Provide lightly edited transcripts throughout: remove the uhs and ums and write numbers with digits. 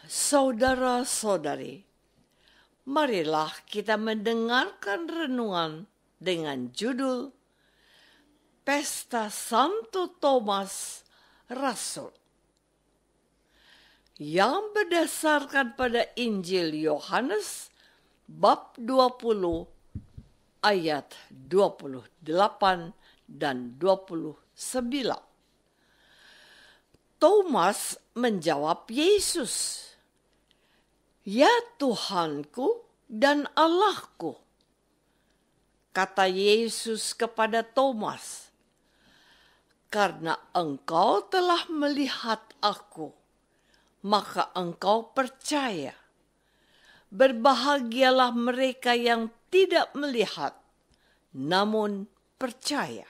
Saudara-saudari, marilah kita mendengarkan renungan dengan judul Pesta Santo Thomas Rasul yang berdasarkan pada Injil Yohanes bab 20 ayat 28 dan 29. Thomas menjawab Yesus, "Ya Tuhanku dan Allahku." Kata Yesus kepada Thomas, "Karena engkau telah melihat aku, maka engkau percaya. Berbahagialah mereka yang tidak melihat, namun percaya."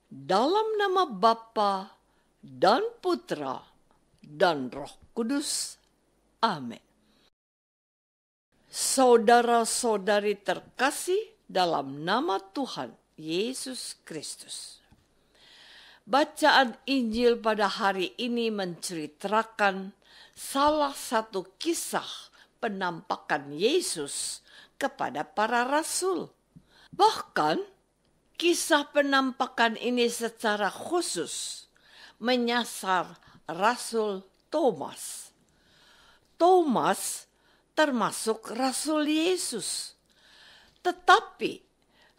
Dalam nama Bapa dan Putra dan Roh Kudus. Amin. Saudara-saudari terkasih dalam nama Tuhan Yesus Kristus. Bacaan Injil pada hari ini menceritakan salah satu kisah penampakan Yesus kepada para rasul. Bahkan, kisah penampakan ini secara khusus menyasar Rasul Thomas. Thomas termasuk Rasul Yesus. Tetapi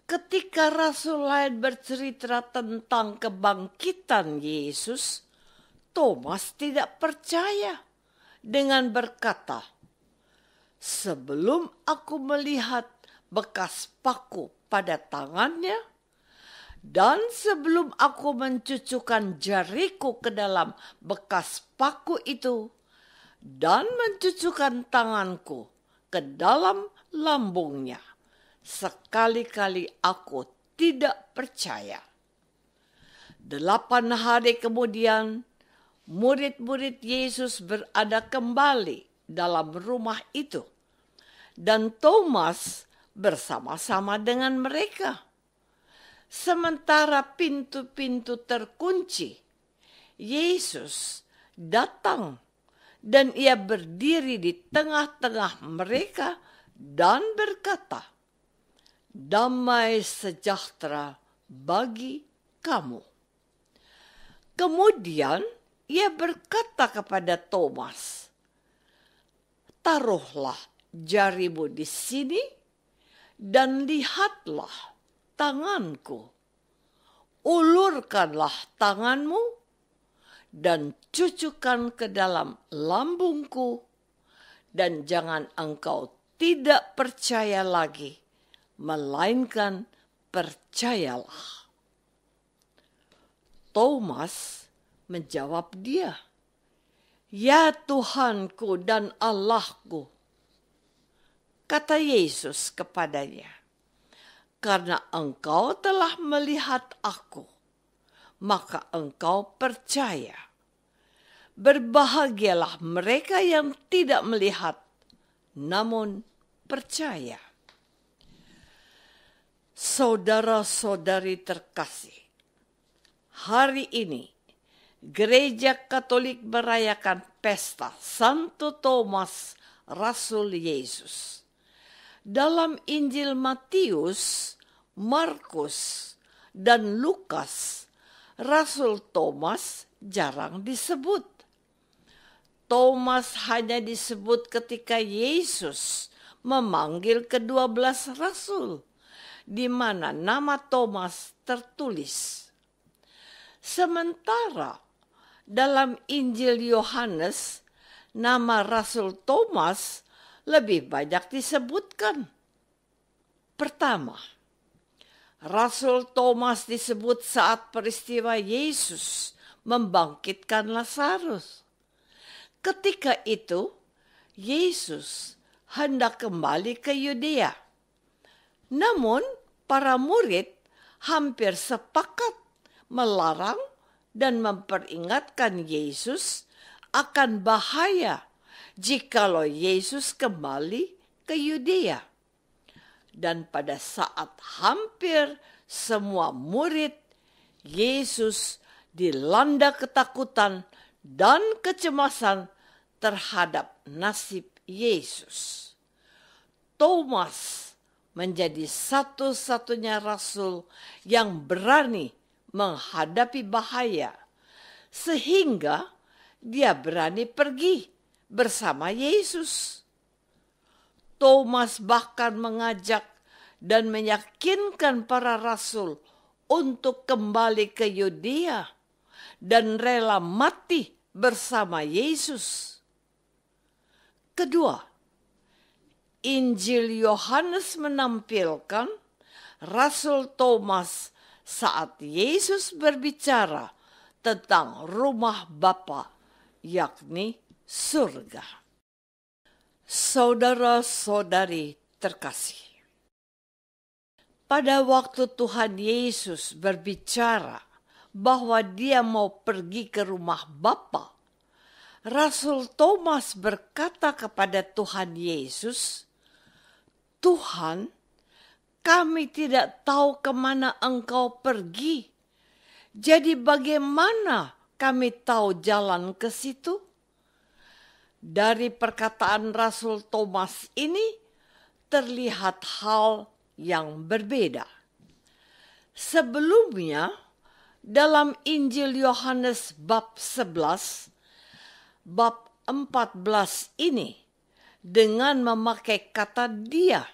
ketika Rasul lain bercerita tentang kebangkitan Yesus, Thomas tidak percaya dengan berkata, "Sebelum aku melihat bekas paku pada tangannya, dan sebelum aku mencucukkan jariku ke dalam bekas paku itu, dan mencucukkan tanganku ke dalam lambungnya, sekali-kali aku tidak percaya." 8 hari kemudian, murid-murid Yesus berada kembali dalam rumah itu, dan Thomas bersama-sama dengan mereka. Sementara pintu-pintu terkunci, Yesus datang dan ia berdiri di tengah-tengah mereka dan berkata, "Damai sejahtera bagi kamu." Kemudian ia berkata kepada Thomas, "Taruhlah jarimu di sini dan lihatlah tanganku. Ulurkanlah tanganmu dan cucukkan ke dalam lambungku, dan jangan engkau tidak percaya lagi, melainkan percayalah." Thomas menjawab dia, "Ya Tuhanku dan Allahku." Kata Yesus kepadanya, "Karena engkau telah melihat aku, maka engkau percaya. Berbahagialah mereka yang tidak melihat, namun percaya." Saudara-saudari terkasih, hari ini Gereja Katolik merayakan pesta Santo Thomas Rasul Yesus. Dalam Injil Matius, Markus, dan Lukas, Rasul Thomas jarang disebut. Thomas hanya disebut ketika Yesus memanggil ke-12 rasul, di mana nama Thomas tertulis. Sementara dalam Injil Yohanes, nama Rasul Thomas lebih banyak disebutkan. Pertama, Rasul Thomas disebut saat peristiwa Yesus membangkitkan Lazarus. Ketika itu, Yesus hendak kembali ke Yudea. Namun, para murid hampir sepakat melarang dan memperingatkan Yesus akan bahaya jikalau Yesus kembali ke Yudea. Dan pada saat hampir semua murid Yesus dilanda ketakutan dan kecemasan terhadap nasib Yesus. Thomas menjadi satu-satunya rasul yang berani menghadapi bahaya, sehingga dia berani pergi bersama Yesus. Thomas bahkan mengajak dan meyakinkan para rasul untuk kembali ke Yudea dan rela mati bersama Yesus. Kedua, Injil Yohanes menampilkan Rasul Thomas saat Yesus berbicara tentang rumah Bapa, yakni surga. Saudara-saudari terkasih, pada waktu Tuhan Yesus berbicara bahwa dia mau pergi ke rumah Bapa, Rasul Thomas berkata kepada Tuhan Yesus, "Tuhan, kami tidak tahu kemana Engkau pergi. Jadi bagaimana kami tahu jalan ke situ?" Dari perkataan Rasul Thomas ini terlihat hal yang berbeda. Sebelumnya, dalam Injil Yohanes bab 11, bab 14 ini dengan memakai kata dia.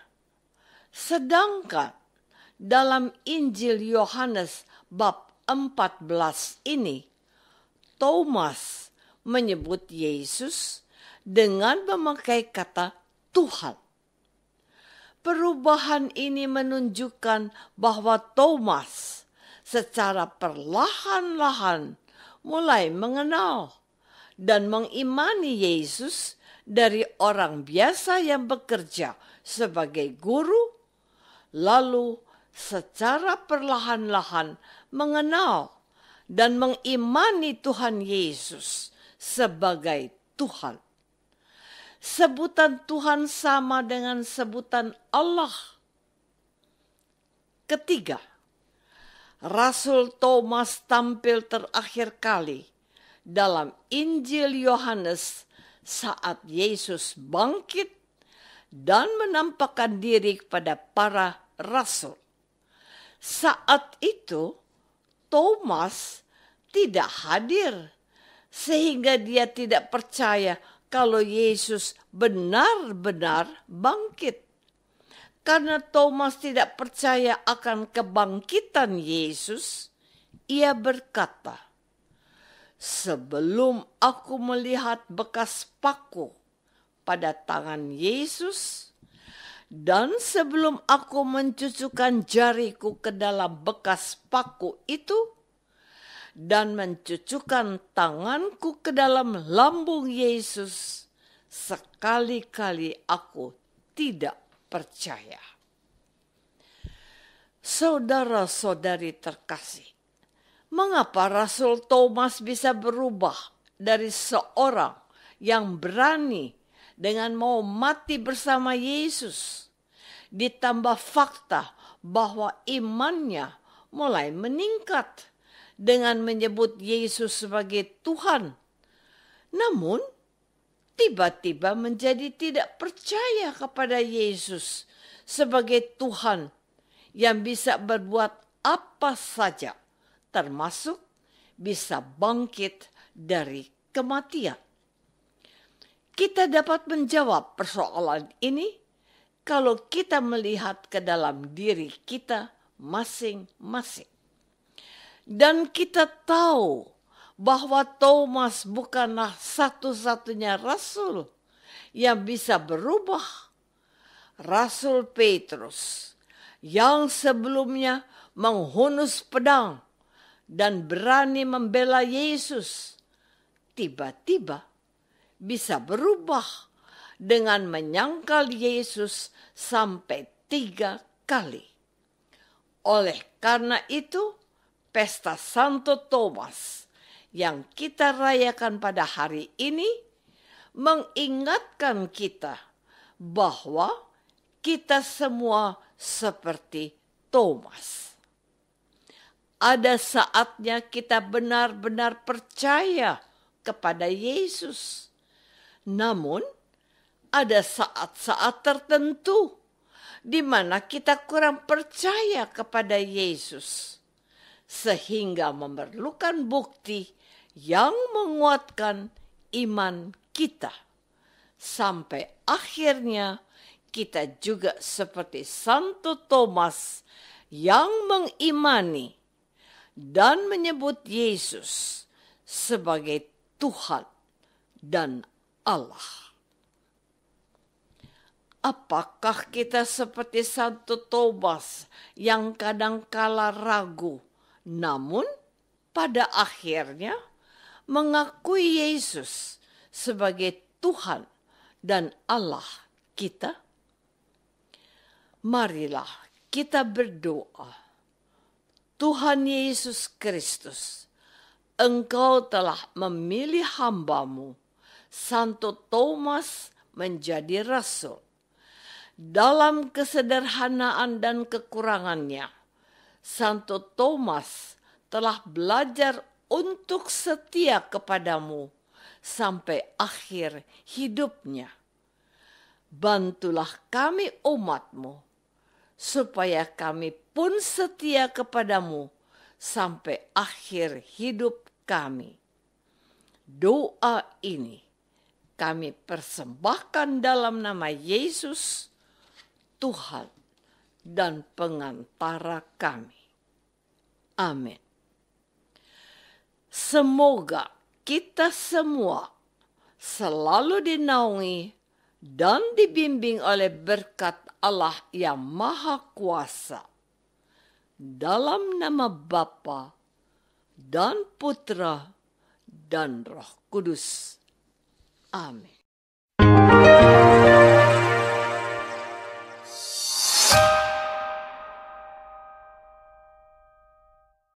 Sedangkan dalam Injil Yohanes bab 14 ini, Thomas menyebut Yesus dengan memakai kata Tuhan. Perubahan ini menunjukkan bahwa Thomas secara perlahan-lahan mulai mengenal dan mengimani Yesus dari orang biasa yang bekerja sebagai guru, lalu secara perlahan-lahan mengenal dan mengimani Tuhan Yesus sebagai Tuhan. Sebutan Tuhan sama dengan sebutan Allah. Ketiga, Rasul Thomas tampil terakhir kali dalam Injil Yohanes saat Yesus bangkit dan menampakkan diri kepada para rasul. Saat itu Thomas tidak hadir, sehingga dia tidak percaya kalau Yesus benar-benar bangkit. Karena Thomas tidak percaya akan kebangkitan Yesus, ia berkata, "Sebelum aku melihat bekas paku pada tangan Yesus, dan sebelum aku mencucukkan jariku ke dalam bekas paku itu, dan mencucukkan tanganku ke dalam lambung Yesus, sekali-kali aku tidak percaya." Saudara-saudari terkasih, mengapa Rasul Thomas bisa berubah dari seorang yang berani dengan mau mati bersama Yesus, ditambah fakta bahwa imannya mulai meningkat dengan menyebut Yesus sebagai Tuhan, namun tiba-tiba menjadi tidak percaya kepada Yesus sebagai Tuhan yang bisa berbuat apa saja, termasuk bisa bangkit dari kematian? Kita dapat menjawab persoalan ini kalau kita melihat ke dalam diri kita masing-masing. Dan kita tahu bahwa Thomas bukanlah satu-satunya rasul yang bisa berubah. Rasul Petrus yang sebelumnya menghunus pedang dan berani membela Yesus, tiba-tiba bisa berubah dengan menyangkal Yesus sampai 3 kali. Oleh karena itu, Pesta Santo Thomas yang kita rayakan pada hari ini mengingatkan kita bahwa kita semua seperti Thomas. Ada saatnya kita benar-benar percaya kepada Yesus. Namun, ada saat-saat tertentu di mana kita kurang percaya kepada Yesus, sehingga memerlukan bukti yang menguatkan iman kita. Sampai akhirnya kita juga seperti Santo Thomas yang mengimani dan menyebut Yesus sebagai Tuhan dan Allah. Apakah kita seperti Santo Thomas yang kadangkala ragu, namun pada akhirnya mengakui Yesus sebagai Tuhan dan Allah kita? Marilah kita berdoa. Tuhan Yesus Kristus, Engkau telah memilih hamba-Mu, Santo Thomas, menjadi rasul. Dalam kesederhanaan dan kekurangannya, Santo Thomas telah belajar untuk setia kepadamu sampai akhir hidupnya. Bantulah kami umat-Mu, supaya kami pun setia kepadamu sampai akhir hidup kami. Doa ini kami persembahkan dalam nama Yesus, Tuhan dan pengantara kami. Amin. Semoga kita semua selalu dinaungi dan dibimbing oleh berkat Allah yang Maha Kuasa. Dalam nama Bapa dan Putra dan Roh Kudus. Amin.